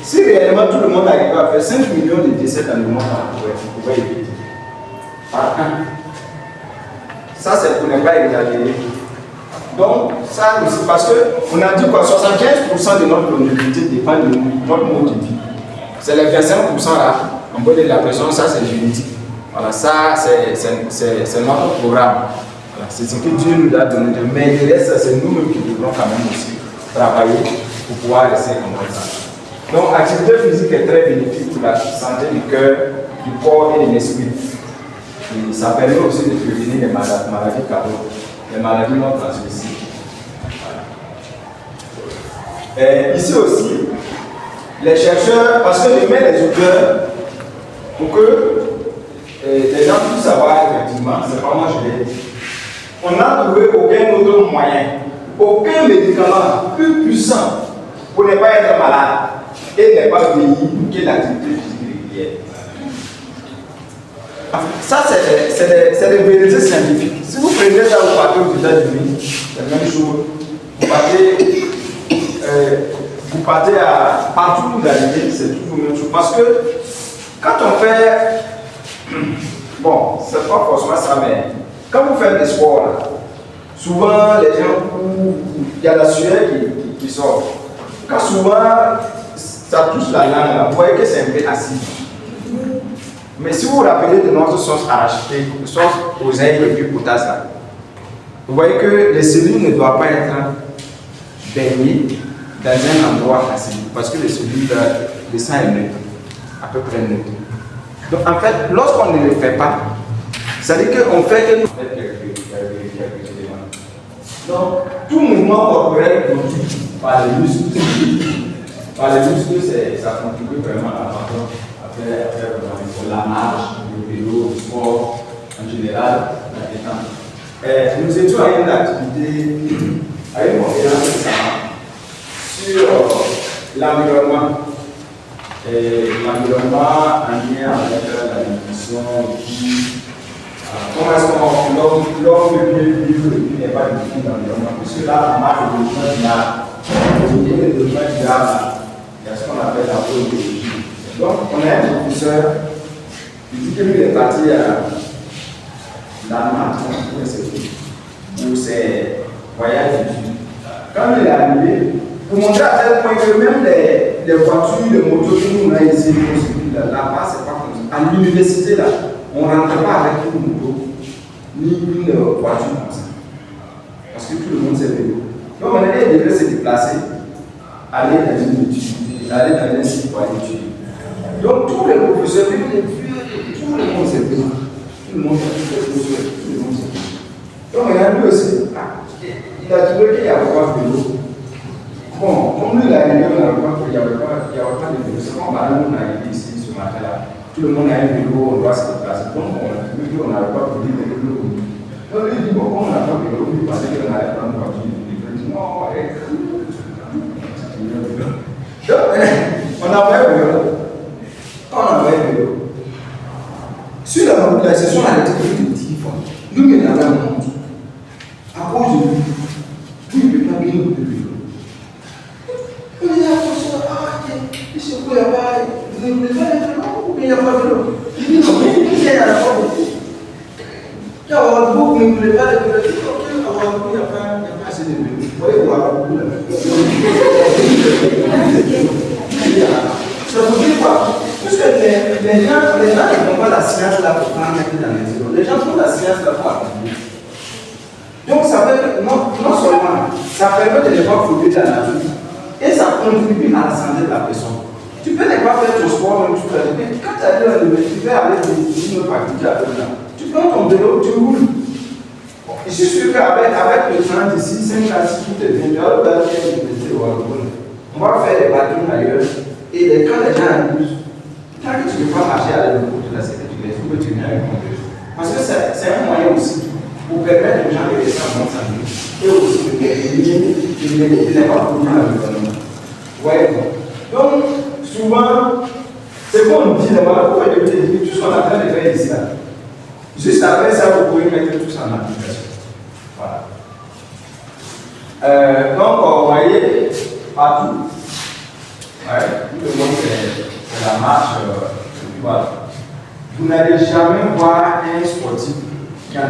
si réellement tout le monde arrive à faire 5 millions de décès dans le monde, on pourrait éviter. Par an. Ça, c'est pour ne pas exagérer. Donc, ça aussi, parce qu'on a dit que 75% de notre longévité dépend de notre mode de vie. C'est les 25% là, on peut dire la pression, ça c'est génétique. Voilà, ça c'est notre programme. Voilà, c'est ce que Dieu nous a donné. Mais le reste, c'est nous-mêmes qui devrons quand même aussi travailler pour pouvoir rester comme ça. Donc, l'activité physique est très bénéfique pour la santé du cœur, du corps et de l'esprit. Et ça permet aussi de prévenir les maladies cardiaques, les maladies non transmissibles. Voilà. Ici aussi, les chercheurs, parce que je mets les auteurs pour que les gens puissent savoir effectivement, c'est pas moi je l'ai dit. On n'a trouvé aucun autre moyen, aucun médicament plus puissant pour ne pas être malade et ne pas vieillir que l'activité physique régulière. Ça, c'est des vérités scientifiques. Si vous prenez ça, vous partez aux États-Unis, c'est la même chose. Vous partez partout où vous allez, c'est toujours la même chose. Parce que quand on fait. Bon, c'est pas forcément ça, mais quand vous faites des sports, là, souvent les gens, il y a la sueur qui sort. Quand souvent ça touche la langue, là, vous voyez que c'est un peu acide. Mais si vous vous rappelez de notre sauce arachide, sauce oseille et puis potasse, là, vous voyez que les cellules ne doivent pas être baignées dans un endroit acide, parce que les cellules, le sang est neutre, à peu près neutre. Donc en fait, lorsqu'on ne le fait pas, ça veut dire qu'on fait que nous faisons quelques éléments. Donc, tout mouvement corporel produit par les muscles, ça contribue vraiment à faire la marche, le vélo, le sport, en général, la détente. Nous étions à une activité, à une conférence sur l'environnement. L'environnement en lien avec la nutrition, comment est-ce que l'homme peut mieux vivre et puis n'est pas du dans l'environnement. Puisque là, on marque le développement durable, il y a ce qu'on appelle la biologie. Donc, on a un professeur qui dit que lui est parti à l'Allemagne pour ses voyages d'études. Quand il est arrivé, pour montrer à tel point que même les voitures, les motos que nous on a ici, là-bas, c'est pas comme ça. À l'université, là, on ne rentre pas avec une moto, ni une voiture comme ça. Parce que tout le monde sait vélo. Donc, on devait se déplacer, aller dans une étude, aller dans un site pour aller étudier. Donc, tous les professeurs, tout le monde sait vélo. Tout le monde sait vélo. Donc, il y a lui aussi. Il a trouvé qu'il n'y avait pas de vélo. Bon, comme lui, il a arrivé, il n'y avait pas de vélo. C'est comme on a arrivé ici ce matin-là. Tout le monde a un vélo, on doit se déplacer. Donc, on n'avait pas de vélo. Donc, lui dit, bon, on n'a pas de vélo, il pensait qu'on allait prendre une voiture. Il dit, non, on avait un vélo. On avait un vélo. Sur la session, on a été de téléphone. Nous, il y avait un monde. À cause de lui, il ne peut pas bien nous de vélo. On dit, attention, il se peut, il n'y a pas. Vous ne voulez pas être là, ou bien il n'y a pas de vélo. Il dit, non, il y a la porte. Il y a beaucoup, vous ne voulez pas de vélo. Il dit, ok, il n'y a pas assez de vélo. Vous voyez, vous avez beaucoup de vélo. Ça vous dit quoi? Parce que les gens ne font pas la science là pour prendre dans les vélos. Les gens font la science là pour apprendre. Donc, ça fait, non seulement, ça permet de ne pas fouiller dans la vie, et ça contribue à la santé de la personne. Tu peux ne pas faire ton sport, même tu fais. Mais quand tu as dit tu peux aller dans une autre activité à là. Tu prends ton vélo, tu roules. Je suis sûr qu'avec le temps d'ici, 5 ans, si tout est bien, tu vas faire une activité au Cameroun. On va faire des bâtons ailleurs, et quand les gens arrivent, tant que tu ne peux pas marcher à l'aéroport de la sécurité, il faut que tu viennes avec ton vélo. Parce que c'est un moyen aussi pour permettre aux gens de rester en bonne santé et aussi de ne pas polluer l'environnement. Vous voyez? Donc, souvent, c'est comme on dit là-bas, pourquoi je vous dis tout ce qu'on est en train de faire ici, là. Juste après ça, vous pouvez mettre tout ça en application. Voilà. Donc, vous voyez, partout, ouais, tout le monde fait la marche, voilà. Vous n'allez jamais voir un sportif qui en a.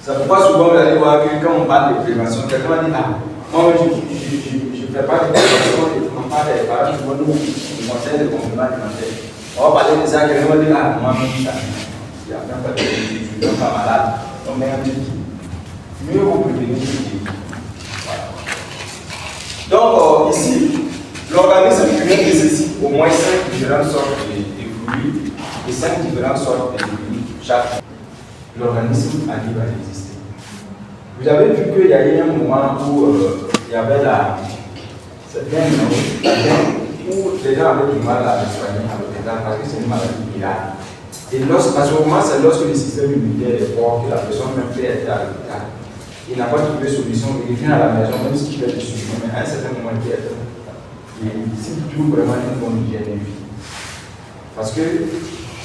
C'est pourquoi souvent vous allez voir que quand on parle de prévention, quelqu'un dit ah, moi je ne fais pas de prévention, je ne prends pas des barres, je vois nous, on conseille de compléments alimentaires. On va parler de ça, quelqu'un va dire ah, moi je ça. Il n'y a même pas de je ne suis pas malade, on met un petit mieux vous prévenir que le voilà. Donc ici, l'organisme humain nécessite au moins 5 différentes sortes de fluides et 5 différentes sortes de liquides chaque. L'organisme arrive à exister. Vous avez vu qu'il y a eu un moment où il y avait cette veine où les gens avaient du mal à le soigner à l'hôpital parce que c'est une maladie virale. Et à ce moment, c'est lorsque le système immunitaire est fort que la personne même peut être à l'hôpital. Il n'a pas trouvé de solution, il vient à la maison, même s'il fait des solutions, mais à un certain moment, il est s'il trouve vraiment une bonne hygiène de vie. Parce que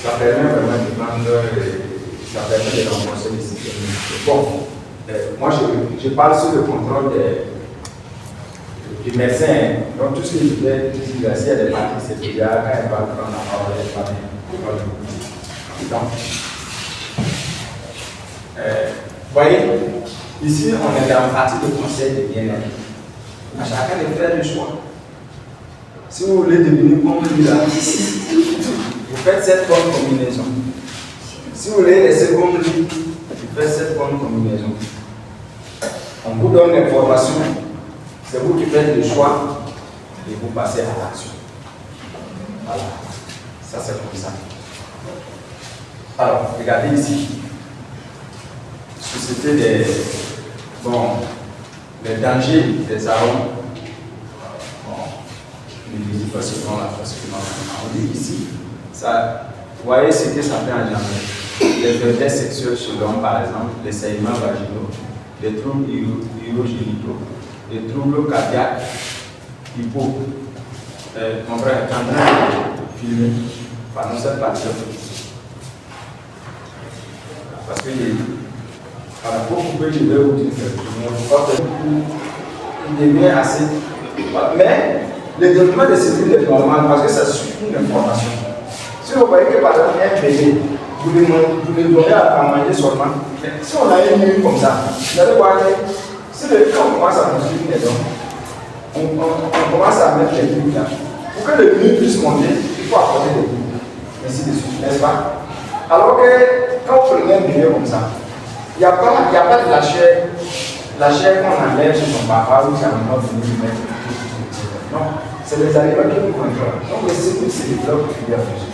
ça permet vraiment de prendre. Ça permet de renforcer les systèmes. Bon, moi je parle sur le contrôle du médecin. Donc tout ce que je disais, s'il y a des parties, c'est déjà quand elle va prendre la parole, elle va bien. Donc, vous voyez, ici on est en partie de conseil de bien-être. À chacun de faire du choix. Si vous voulez devenir comme lui là, vous faites cette bonne combinaison. Si vous voulez laisser comme lui, vous faites cette bonne combinaison. On vous donne l'information, c'est vous qui faites le choix et vous passez à l'action. Voilà, ça c'est comme ça. Alors, regardez ici. C'était les dangers des arômes. Ne dis pas ce qu'on a on dit ici, ça, vous voyez ce que ça peut engendrer. Les faiblesses sexuelles chez l'homme, par exemple, les saignements vaginaux, les troubles urogénitaux, les troubles cardiaques, hypo. Mon frère est en train de filmer pendant cette partie. Parce que pour couper, je vais vous dire que il devient assez. Mais le développement des cellules est normal parce que ça suit une information. Si vous voyez que par exemple un bébé, vous lui donnez à manger seulement, si on a une nuit comme ça, vous allez voir que quand on commence à construire une maison, on commence à mettre les trucs là. Pour que le mur puisse monter, il faut apporter des trucs. Ainsi de suite, n'est-ce pas? Alors que quand vous prenez un bébé comme ça, Il n'y a pas de la chair qu'on enlève chez son papa ou sa maman venir lui mettre. Non, c'est les aliments qui nous contrôlent. Donc le cycle se développe au fur et à mesure.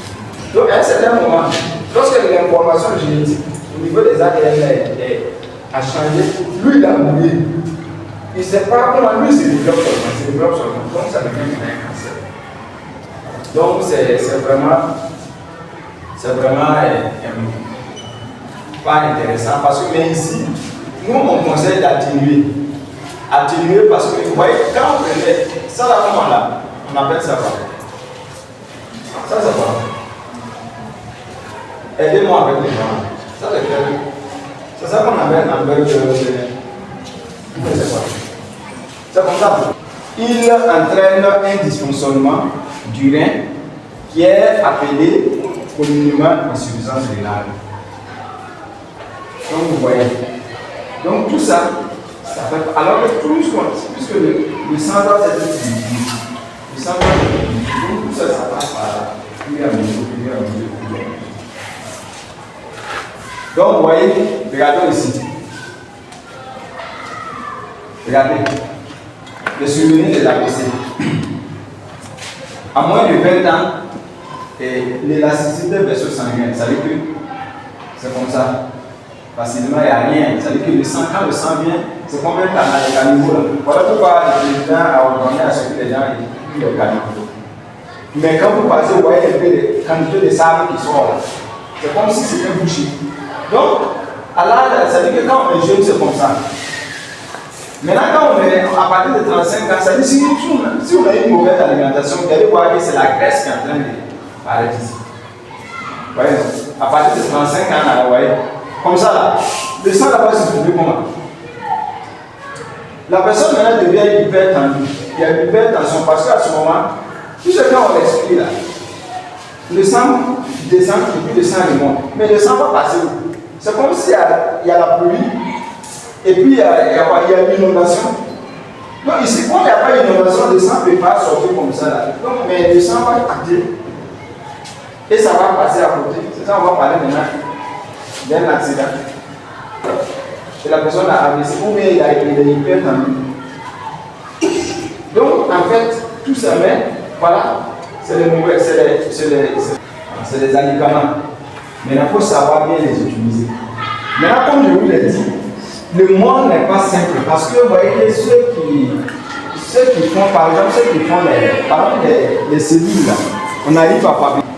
Donc à un certain moment, lorsque l'information génétique au niveau des ADN a changé, lui il a oublié. Il ne sait pas comment lui se développe seulement. Donc ça devient un cancer. Donc c'est vraiment pas intéressant parce que mais ici, nous on conseille d'atténuer. Atténuer parce que vous voyez, quand on prenait ça là, comment là, on appelle ça quoi? Ça c'est quoi? Aidez-moi avec les gens. Ça c'est quoi? C'est ça qu'on appelle un beurre de. C'est quoi? C'est comme ça. Il entraîne un dysfonctionnement du rein qui est appelé communément insuffisance rénale. Donc vous voyez. Donc tout ça, ça fait. Alors que puisque le sang doit être dilué, le sang doit être dilué, donc tout ça, ça passe par là. Puis à mesure. Donc vous voyez, regardons ici. Regardez. Le souvenir des AVC. À moins de 20 ans, l'élasticité versus sanguine, ça veut dire que c'est comme ça. Facilement, il n'y a rien. Ça veut dire que quand le sang vient, c'est comme un caniveau. Voilà pourquoi le président a ordonné à ce que les gens aient le caniveau. Mais quand vous passez, vous voyez un peu de quantité de sable qui sort là. C'est comme si c'était bouché. Donc, à l'âge, ça veut dire que quand on est jeune, c'est comme ça. Maintenant, quand on est à partir de 35 ans, ça veut dire que si on a une mauvaise alimentation, vous allez voir que c'est la graisse qui est en train de paraître ici. Vous voyez, à partir de 35 ans, là, vous voyez, comme ça là, le sang là-bas se trouve comment? La personne maintenant devient hyper tendue. Il y a une hypertension parce qu'à ce moment, tout ce qu'on respire là, le sang descend et puis le sang remonte. Mais le sang va passer où? C'est comme s'il y a la pluie. Et puis il y a l'inondation. Donc ici, quand il n'y a pas d'inondation, le sang ne peut pas sortir comme ça là. Donc, mais le sang va quitter et ça va passer à côté. C'est ça, on va parler maintenant d'un accident. Et la personne a AVC ou bien il est hyper tendu. Donc en fait, tout ça, mais voilà, c'est les mauvais, c'est les médicaments. Maintenant, il faut savoir bien les utiliser. Maintenant, comme je vous l'ai dit, le monde n'est pas simple parce que vous voyez ceux qui font, par exemple, ceux qui font les cellules, là, on arrive à fabriquer,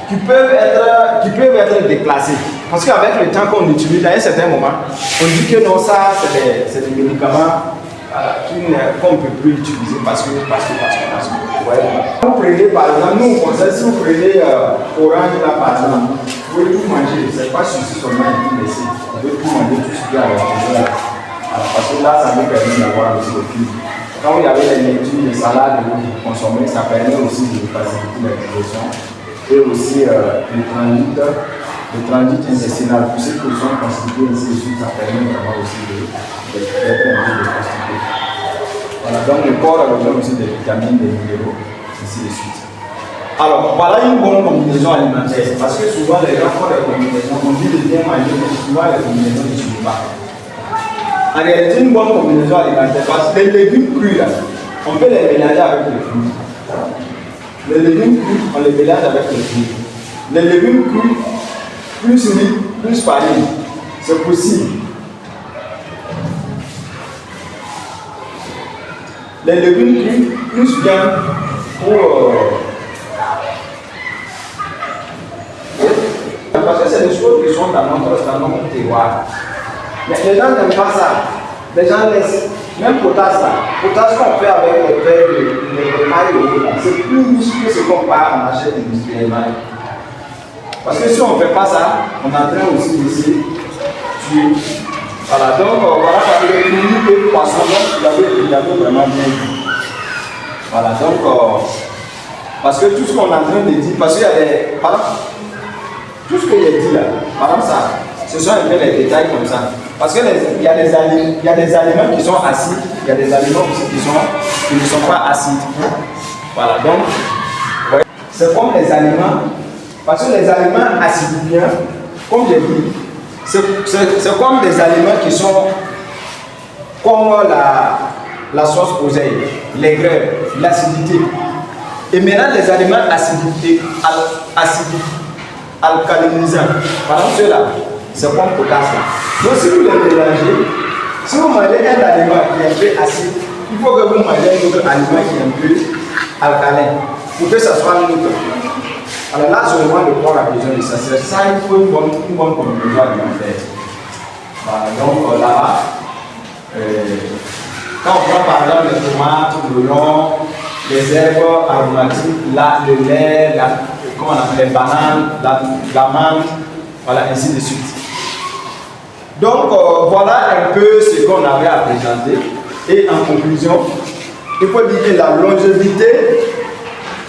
qui peuvent être déclassés. Parce qu'avec le temps qu'on utilise, à un certain moment, on dit que non, ça, c'est des médicaments qu'on ne peut plus utiliser parce que. Vous voyez. Vous prenez, par exemple, nous, on conseille, si vous prenez orange, là, par exemple, vous pouvez tout manger, c'est pas suffisant seulement de tout laisser. Vous pouvez tout manger, tout ce qu'il y a à l'intérieur. Parce que là, ça nous permet d'avoir aussi le fil. Quand il y avait les légumes, les salades que vous consommez, ça permet aussi de faciliter la digestion. Et aussi le transit intestinal, pour ceux qui sont constipés, ainsi de suite, ça permet vraiment aussi d'être un peu constipé. Voilà, donc le corps a besoin aussi des vitamines, des minéraux, ainsi de suite. Alors, voilà une bonne combinaison alimentaire, parce que souvent les gens font des combinaisons, on dit de bien manger, mais souvent les combinaisons ne suivent pas. En réalité, une bonne combinaison alimentaire, parce que les légumes crus, là, on peut les mélanger avec les fruits. Les légumes crus, on les mélange avec les fruits. Les légumes crus, plus riz, plus farine, c'est possible. Les légumes crus, plus viande pour. Parce que c'est des choses qui sont dans notre terroir. Mais les gens n'aiment pas ça. Les gens laissent. Même potasse là. Potasse qu'on fait avec les feuilles de paille, c'est plus riche que ce qu'on part en achète industriellement. Parce que si on ne fait pas ça, on est en train aussi de se tuer. Voilà, donc voilà, parce que les cliniques et le poisson, il avait vraiment bien dit. Voilà, donc, parce que tout ce qu'on est en train de dire, parce qu'il y a des. Par exemple, tout ce que j'ai dit là, par exemple, ça, ce sont un peu les détails comme ça. Parce qu'il y a des aliments qui sont acides, il y a des aliments aussi qui ne sont pas acides. Voilà, donc, c'est comme les aliments, parce que les aliments acidifiants, comme j'ai dit, C'est comme des aliments qui sont comme la sauce oseille, les graines, l'acidité. Et maintenant, les aliments alcalinisants. Par exemple, ceux-là, c'est comme potassium. Donc, si vous les mélangez, si vous mangez un aliment qui est un peu acide, il faut que vous mangez un autre aliment qui est un peu alcalin pour que ça soit neutre. Alors là, seulement le corps a besoin de ça. C'est ça, il faut une bonne combinaison alimentaire. Voilà, donc là-bas, quand on prend par exemple les tomates, l'oignon, les herbes aromatiques, le lait, comment on appelle les bananes, la menthe, voilà, ainsi de suite. Donc voilà un peu ce qu'on avait à présenter. Et en conclusion, il faut dire que la longévité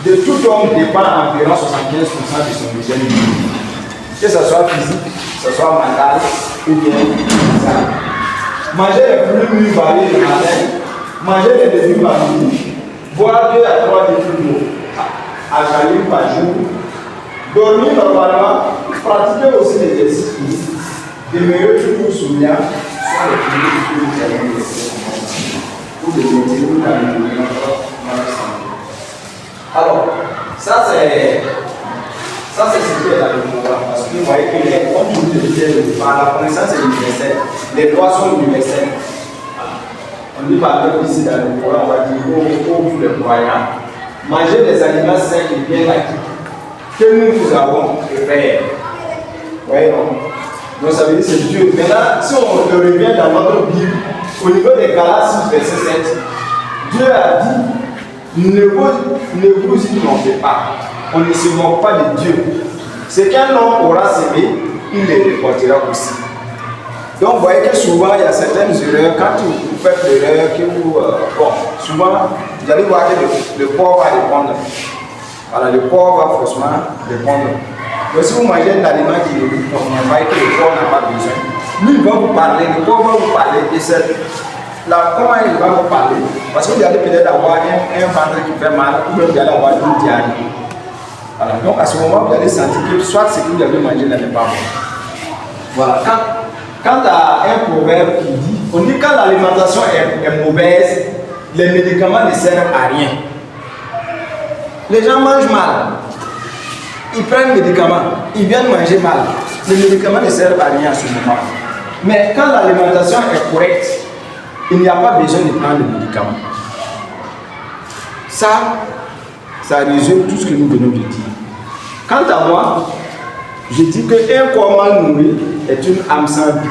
de tout homme dépend environ 75% de son hygiène de vie. Que ce soit physique, que ce soit mental ou bien physique. Manger les fruits variés le matin, manger les légumes par midi, boire 2 à 3 litres d'eau alcaline par jour, dormir normalement, pratiquer aussi l'exercice physique, demeurer toujours souriant, soit les produits que nous allons laisser pour les maintenir dans notre santé. Alors, ça c'est ce qui est dans le programme, parce que vous voyez que comme je vous le disais, la connaissance est universelle, les lois sont universelles. On dit par exemple ici dans le programme, on va dire pour les croyants, manger des aliments sains et bien acquis que nous avons fait. Voyez donc. Donc ça veut dire que c'est Dieu. Maintenant, si on revient dans notre Bible, au niveau des Galates 6, verset 7, Dieu a dit, ne vous y trompez pas. On ne se moque pas de Dieu. Ce qu'un homme aura semé, il le récoltera aussi. Donc vous voyez que souvent il y a certaines erreurs. Quand vous faites l'erreur, souvent vous allez voir que le porc va répondre. Voilà, le porc va forcément répondre. Mais si vous mangez un aliment qui ne vous convient pas et que le porc n'a pas besoin, lui il va vous parler, le porc va vous parler et c'est là comment il va vous parler. Parce que vous allez peut-être avoir un ventre qui fait mal ou bien vous allez avoir une diarrhée. Voilà, donc à ce moment vous allez sentir que soit ce que vous avez mangé n'est pas bon. Voilà, quant à un proverbe qui dit, on dit quand l'alimentation est mauvaise, les médicaments ne servent à rien. Les gens mangent mal, ils prennent des médicaments, ils viennent manger mal. Les médicaments ne servent à rien à ce moment. Mais quand l'alimentation est correcte, il n'y a pas besoin de prendre des médicaments. Ça résume tout ce que nous venons de dire. Quant à moi, je dis qu'un corps mal nourri est une âme sans vie.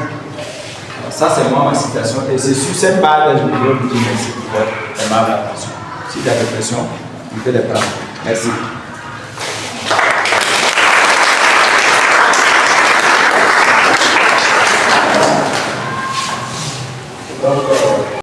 Ça, c'est moi ma citation. Et c'est sur cette base que je voudrais vous dire merci pour votre aimable attention. Si vous avez des questions, vous pouvez les prendre. Merci. Donc,